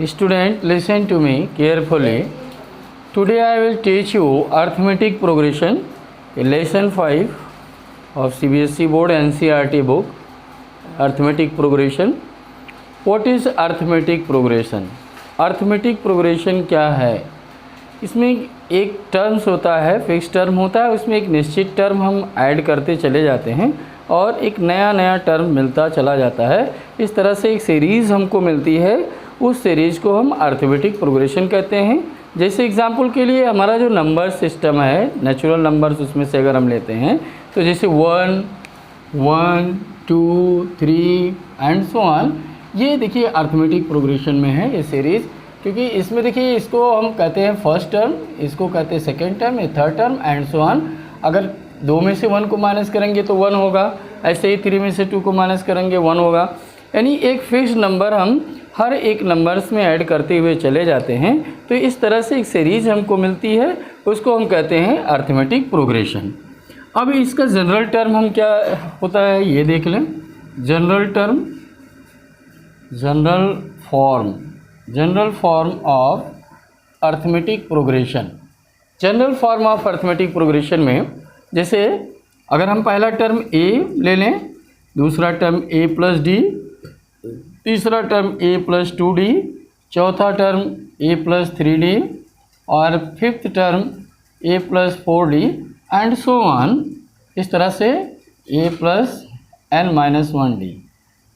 Student, listen to me carefully. Today I will teach you arithmetic progression in lesson 5 of CBSE board NCERT book. Arithmetic progression. What is arithmetic progression? Arithmetic progression क्या है? इसमें एक terms होता है, fix term होता है, उसमें एक निश्चित टर्म हम ऐड करते चले जाते हैं और एक नया नया टर्म मिलता चला जाता है। इस तरह से एक सीरीज़ हमको मिलती है, उस सीरीज़ को हम अरिथमेटिक प्रोग्रेशन कहते हैं। जैसे एग्जांपल के लिए हमारा जो नंबर सिस्टम है, नेचुरल नंबर्स, उसमें से अगर हम लेते हैं तो जैसे 1, 1, 2, 3 एंड सो ऑन, ये देखिए अरिथमेटिक प्रोग्रेशन में है ये सीरीज़, क्योंकि इसमें देखिए इसको हम कहते हैं फर्स्ट टर्म, इसको कहते हैं सेकेंड टर्म, ये third term and so on. अगर 2 में से 1 को माइनस करेंगे तो 1 होगा, ऐसे ही 3 में से 2 को माइनस करेंगे 1 होगा। यानी एक फिक्स नंबर हम हर एक नंबर्स में ऐड करते हुए चले जाते हैं, तो इस तरह से एक सीरीज़ हमको मिलती है, उसको हम कहते हैं अरिथमेटिक प्रोग्रेशन। अब इसका जनरल टर्म हम क्या होता है ये देख लें। General term, general form of arithmetic progression. General form of arithmetic progression में जैसे अगर हम पहला टर्म a ले लें, दूसरा टर्म a प्लस डी, तीसरा टर्म a प्लस 2d, चौथा टर्म a प्लस 3d और fifth term a plus 4d and so on. इस तरह से a plus n minus 1d,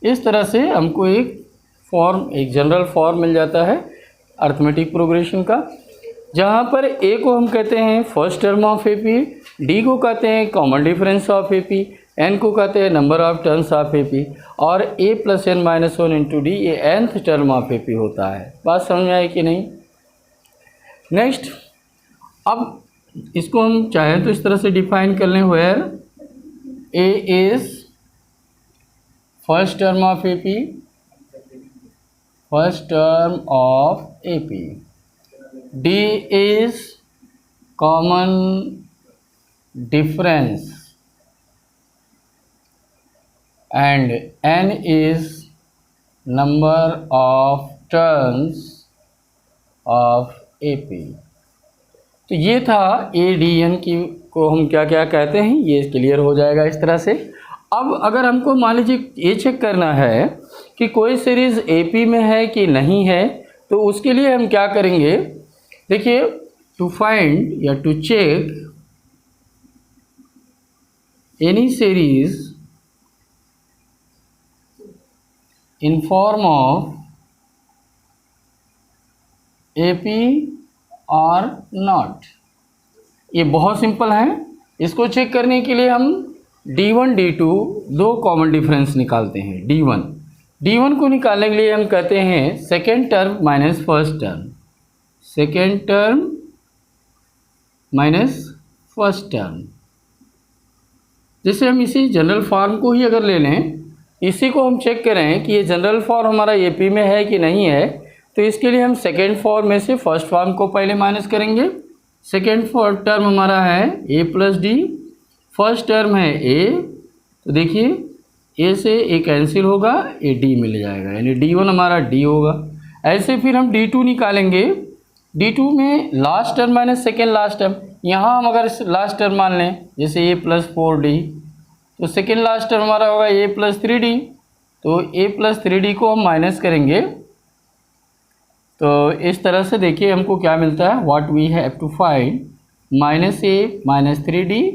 इस तरह से हमको एक फॉर्म, एक जनरल फॉर्म मिल जाता है अरिथमेटिक प्रोग्रेशन का, जहाँ पर a को हम कहते हैं first term of AP, d को कहते हैं common difference of AP, n को कहते हैं number of terms of AP और a plus n minus 1 into D ये nth टर्म ऑफ AP होता है। बात समझ में आई कि नहीं? नेक्स्ट, अब इसको हम चाहें तो इस तरह से डिफाइन कर लें, where a is first term of AP, first term of AP, d is common difference and n is number of terms of AP। तो ये था ADN की को हम क्या क्या कहते हैं, ये क्लियर हो जाएगा इस तरह से। अब अगर हमको मान लीजिए ये चेक करना है कि कोई सीरीज़ AP में है कि नहीं है, तो उसके लिए हम क्या करेंगे, देखिए, टू फाइंड या to check any series in form of AP और नॉट, ये बहुत सिंपल है। इसको चेक करने के लिए हम D1 D2 दो कॉमन डिफरेंस निकालते हैं। D1 को निकालने के लिए हम कहते हैं second term minus first term, second term minus first term. जैसे हम इसी जनरल फॉर्म को ही अगर ले लें, इसी को हम चेक करें कि ये जनरल फॉर्म हमारा AP में है कि नहीं है, तो इसके लिए हम सेकेंड फॉर्म में से फर्स्ट फॉर्म को पहले माइनस करेंगे। सेकेंड टर्म हमारा है a plus D, first term है a, तो देखिए a से a कैंसिल होगा, a d मिल जाएगा, यानी D1 हमारा d होगा। ऐसे फिर हम D2 निकालेंगे। D2 में last term minus second last term, यहाँ हम अगर लास्ट टर्म मान लें जैसे a प्लस 4d, तो सेकेंड लास्ट टर्म हमारा होगा a प्लस 3d, तो a प्लस 3d को हम माइनस करेंगे, तो इस तरह से देखिए हमको क्या मिलता है, what we have to find minus a minus 3d,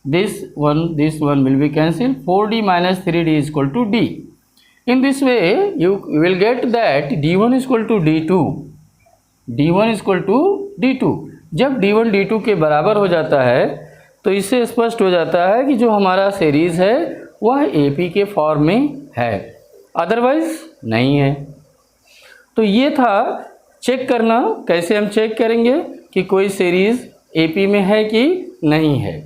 this one will be cancelled, 4d minus 3d is equal to d. In this way you will get that d1 is equal to d2, d1 is equal to d2। जब d1 d2 के बराबर हो जाता है तो इससे स्पष्ट हो जाता है कि जो हमारा सीरीज़ है वह AP के फॉर्म में है, अदरवाइज नहीं है। तो ये था चेक करना, कैसे हम चेक करेंगे कि कोई सीरीज़ AP में है कि नहीं है।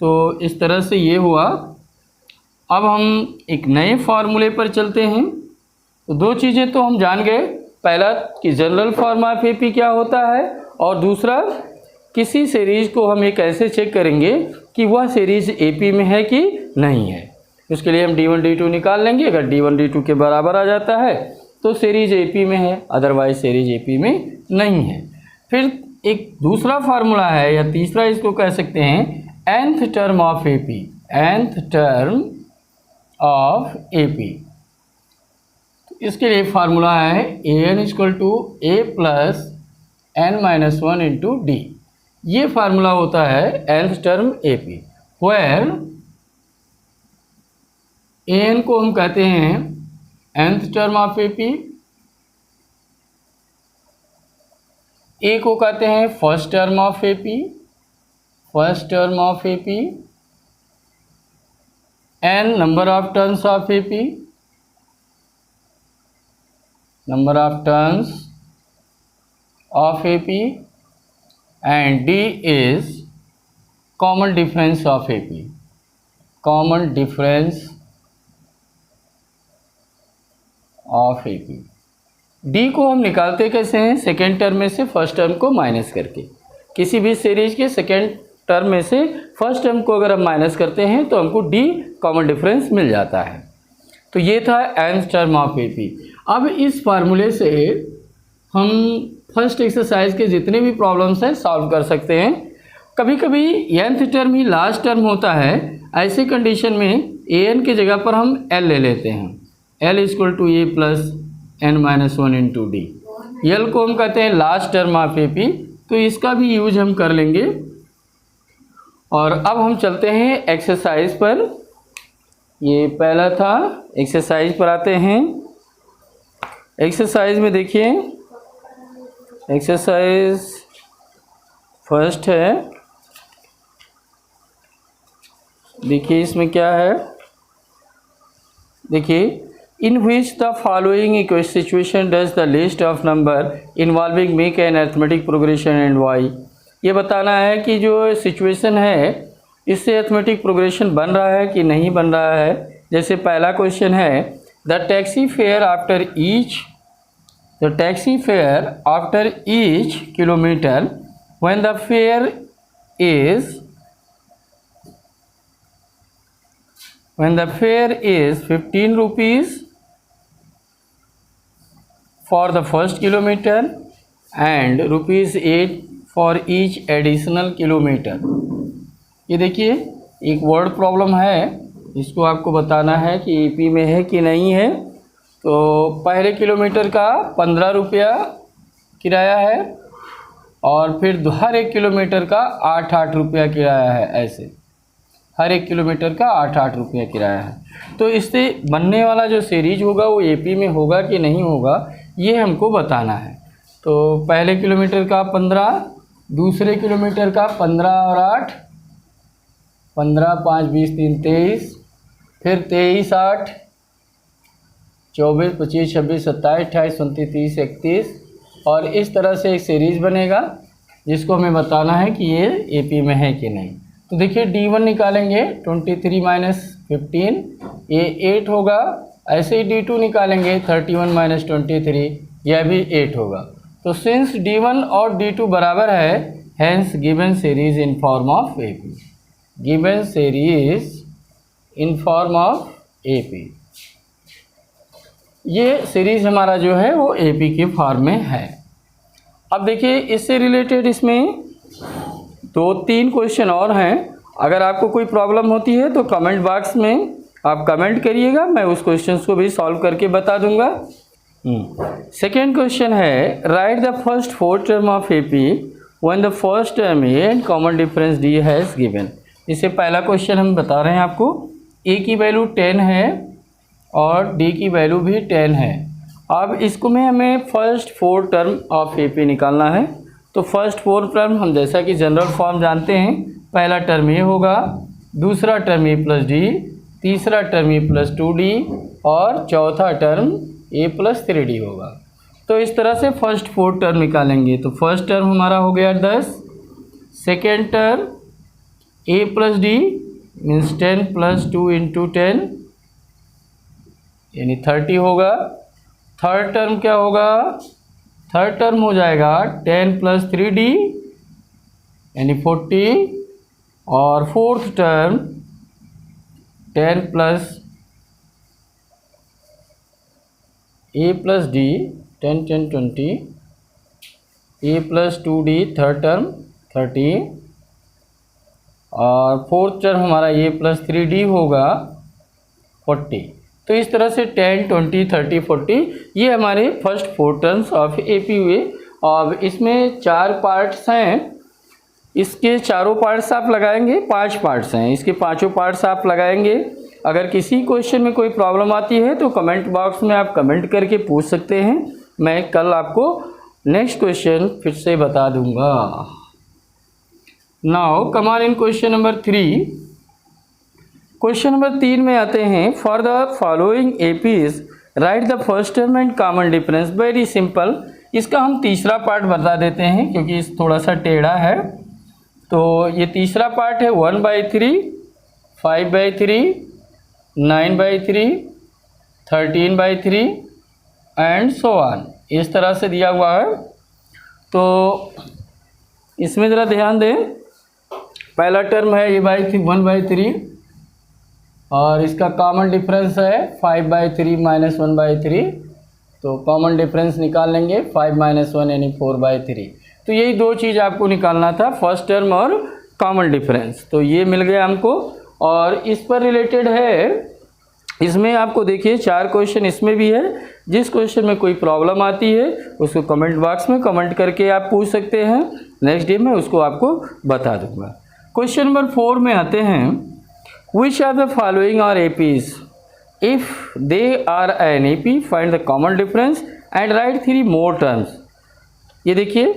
तो इस तरह से ये हुआ। अब हम एक नए फार्मूले पर चलते हैं। तो दो चीज़ें तो हम जान गए, पहला कि जनरल फॉर्म ऑफ AP क्या होता है, और दूसरा किसी सीरीज़ को हम ये कैसे चेक करेंगे कि वह सीरीज़ AP में है कि नहीं है। उसके लिए हम D1 D2 निकाल लेंगे। अगर D1 D2 के बराबर आ जाता है तो सीरीज एपी में है, अदरवाइज सीरीज एपी में नहीं है। फिर एक दूसरा फार्मूला है या तीसरा इसको कह सकते हैं nth term of AP, nth term of AP. इसके लिए फार्मूला है an equal to a plus n-1 into D. ये फार्मूला होता है nth term AP, where an को हम कहते हैं nth term of AP, a को कहते हैं first term of AP, first term of AP, n number of terms of AP, number of terms of AP, and D is common difference of AP, common difference of AP। D को हम निकालते कैसे हैं? Second term में से first term को minus करके। किसी भी सीरीज के सेकेंड टर्म में से फर्स्ट टर्म को अगर हम माइनस करते हैं तो हमको D कॉमन डिफरेंस मिल जाता है। तो ये था nth टर्म ऑफ AP। अब इस फार्मूले से हम फर्स्ट एक्सरसाइज के जितने भी प्रॉब्लम्स हैं सॉल्व कर सकते हैं। कभी कभी nth टर्म ही लास्ट टर्म होता है, ऐसे कंडीशन में an की जगह पर हम l ले लेते हैं, l equal to a plus n-1 into D. l को हम कहते हैं लास्ट टर्म ऑफ AP, तो इसका भी यूज हम कर लेंगे। और अब हम चलते हैं एक्सरसाइज पर। ये पहला था, एक्सरसाइज पर आते हैं। एक्सरसाइज में देखिए, एक्सरसाइज फर्स्ट है, देखिए इसमें क्या है। देखिए, in which the following situation does the list of number involving make an arithmetic progression and why. ये बताना है कि जो सिचुएशन है इससे अरिथमेटिक प्रोग्रेशन बन रहा है कि नहीं बन रहा है। जैसे पहला क्वेश्चन है, the taxi fare after each, the taxi fare after each kilometer when the fare is 15 rupees for the first kilometer and rupees 8 for each additional kilometer। ये देखिए एक वर्ड प्रॉब्लम है, इसको आपको बताना है कि एपी में है कि नहीं है। तो पहले किलोमीटर का 15 रुपया किराया है और फिर हर एक किलोमीटर का 8-8 रुपया किराया है। ऐसे हर एक किलोमीटर का 8-8 रुपया किराया है। तो इससे बनने वाला जो सीरीज होगा वो एपी में होगा कि नहीं होगा, ये हमको बताना है। तो पहले किलोमीटर का 15, दूसरे किलोमीटर का 15 और 8, 15, 5, 20, 3, 23, फिर 23, 8, 24, 25, 26, 27, 28, 29, 30, 31 और इस तरह से एक सीरीज बनेगा जिसको हमें बताना है कि ये एपी में है कि नहीं। तो देखिए D1 निकालेंगे, 23 माइनस 15, ये 8 होगा। ऐसे ही D2 निकालेंगे, 31 माइनस 23, यह भी 8 होगा। तो सिंस D1 और D2 बराबर है, hence given series in form of AP, given series in form of AP. ये सीरीज हमारा जो है वो एपी के फॉर्म में है। अब देखिए इससे रिलेटेड इसमें 2-3 क्वेश्चन और हैं। अगर आपको कोई प्रॉब्लम होती है तो कमेंट बॉक्स में आप कमेंट करिएगा, मैं उस क्वेश्चन को भी सॉल्व करके बता दूंगा। सेकेंड क्वेश्चन है, right the first 4 term of AP when the first term A and common difference D has given. इससे पहला क्वेश्चन हम बता रहे हैं आपको, ए की वैल्यू 10 है और डी की वैल्यू भी 10 है। अब इसको में हमें फर्स्ट 4 टर्म ऑफ एपी निकालना है। तो फर्स्ट 4 टर्म हम जैसा कि जनरल फॉर्म जानते हैं, पहला टर्म ए होगा, दूसरा टर्म ए प्लस डी, तीसरा टर्म ए प्लस 2d और चौथा टर्म ए प्लस 3d होगा। तो इस तरह से फर्स्ट 4 टर्म निकालेंगे। तो फर्स्ट टर्म हमारा हो गया 10, second term A plus D means 10 plus 2 into 10 यानी 30 होगा। थर्ड टर्म क्या होगा? थर्ड टर्म हो जाएगा 10 प्लस 3d यानी 40 और फोर्थ टर्म 10 प्लस ए प्लस डी 10 10 20, ए प्लस 2d थर्ड टर्म 30, और फोर्थ टर्म हमारा ए प्लस 3d होगा 40। तो इस तरह से 10 20 30 40 ये हमारे फर्स्ट 4 टर्म्स ऑफ एपी हुए। अब इसमें 4 पार्ट्स हैं, इसके चारों पार्ट्स आप लगाएंगे, 5 पार्ट्स हैं, इसके पांचों पार्ट्स आप लगाएंगे। अगर किसी क्वेश्चन में कोई प्रॉब्लम आती है तो कमेंट बॉक्स में आप कमेंट करके पूछ सकते हैं, मैं कल आपको नेक्स्ट क्वेश्चन फिर से बता दूंगा। Now come on in question number 3। Question number 3 में आते हैं, for the following APs right the first term and common difference. Very simple, इसका हम तीसरा पार्ट बता देते हैं क्योंकि इस थोड़ा सा टेढ़ा है। तो ये तीसरा पार्ट है 1/3, 5/3, 9/3, 13/3 एंड सो ऑन, इस तरह से दिया हुआ है। तो इसमें ज़रा ध्यान दें, पहला टर्म है ये 1/3 और इसका कॉमन डिफरेंस है 5/3 माइनस 1/3। तो कॉमन डिफरेंस निकाल लेंगे, 5 - 1 यानी 4/3। तो यही दो चीज़ आपको निकालना था, फर्स्ट टर्म और कॉमन डिफरेंस। तो ये मिल गया हमको। और इस पर रिलेटेड है, इसमें आपको देखिए 4 क्वेश्चन इसमें भी है। जिस क्वेश्चन में कोई प्रॉब्लम आती है उसको कमेंट बॉक्स में कमेंट करके आप पूछ सकते हैं, नेक्स्ट डे में उसको आपको बता दूंगा। क्वेश्चन नंबर 4 में आते हैं, which are the following are APs, if they are an AP find the common difference and write 3 more terms. ये देखिए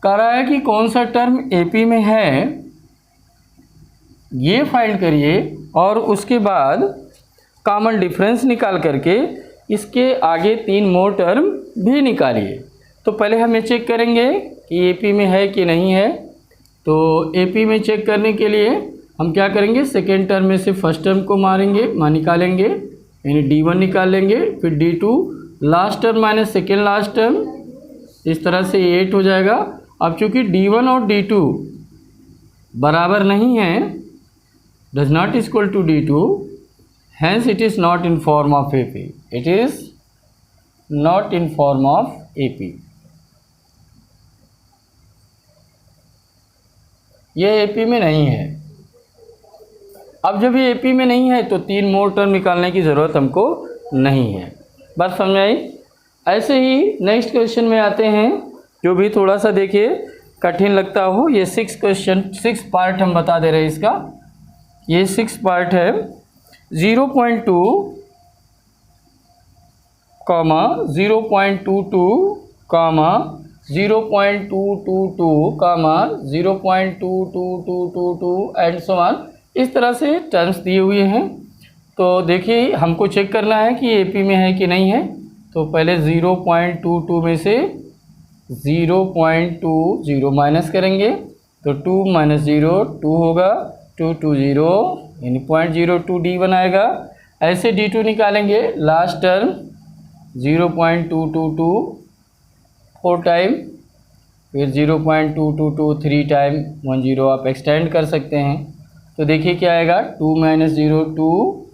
कह रहा है कि कौन सा टर्म एपी में है ये फाइंड करिए और उसके बाद कॉमन डिफरेंस निकाल करके इसके आगे 3 मोर टर्म भी निकालिए। तो पहले हम ये चेक करेंगे कि एपी में है कि नहीं है। तो एपी में चेक करने के लिए हम क्या करेंगे, सेकेंड टर्म में से फर्स्ट टर्म को निकालेंगे, यानी D1 निकाल लेंगे, फिर D2, last term minus second last term, इस तरह से 8 हो जाएगा। अब चूँकि D1 और D2 बराबर नहीं है, does not equal to D2, hence it is not in form of AP. It is not in form of AP. ये AP में नहीं है। अब जब ये AP में नहीं है तो 3 मोर टर्म निकालने की ज़रूरत हमको नहीं है। बस समझ आई। ऐसे ही नेक्स्ट क्वेश्चन में आते हैं, जो भी थोड़ा सा देखिए कठिन लगता हो। ये 6 पार्ट हम बता दे रहे हैं इसका। ये 6 पार्ट है, 0.2, 0.22, 0.222, 0.22222 एंड सो ऑन, इस तरह से टर्म्स दिए हुए हैं। तो देखिए हमको चेक करना है कि एपी में है कि नहीं है। तो पहले 0.22 में से 0.20 माइनस करेंगे, तो 2 - 0 2 होगा, 2 2 0 यानी 0.02 D1 आएगा। ऐसे D2 निकालेंगे, लास्ट टर्म 0.222 4 टाइम, फिर 0.222 3 टाइम, 1 0 आप एक्सटेंड कर सकते हैं। तो देखिए क्या आएगा, 2 - 0 2,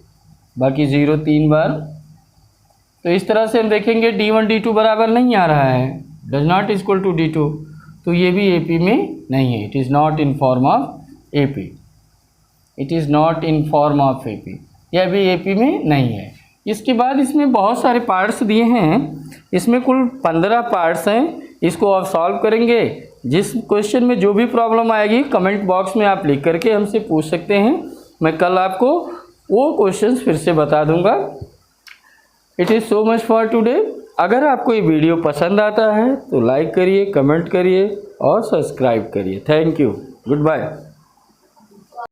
बाकी 0 3 बार। तो इस तरह से हम देखेंगे D1 D2 बराबर नहीं आ रहा है, does not equal to D2, तो ये भी AP में नहीं है। It is not in form of AP, it is not in form of AP, यह भी AP में नहीं है। इसके बाद इसमें बहुत सारे पार्ट्स दिए हैं, इसमें कुल 15 पार्ट्स हैं। इसको आप सॉल्व करेंगे। जिस क्वेश्चन में जो भी प्रॉब्लम आएगी कमेंट बॉक्स में आप लिख करके हमसे पूछ सकते हैं, मैं कल आपको वो क्वेश्चंस फिर से बता दूंगा। It is so much for today. अगर आपको ये वीडियो पसंद आता है तो लाइक करिए, कमेंट करिए और सब्सक्राइब करिए। Thank you, good bye.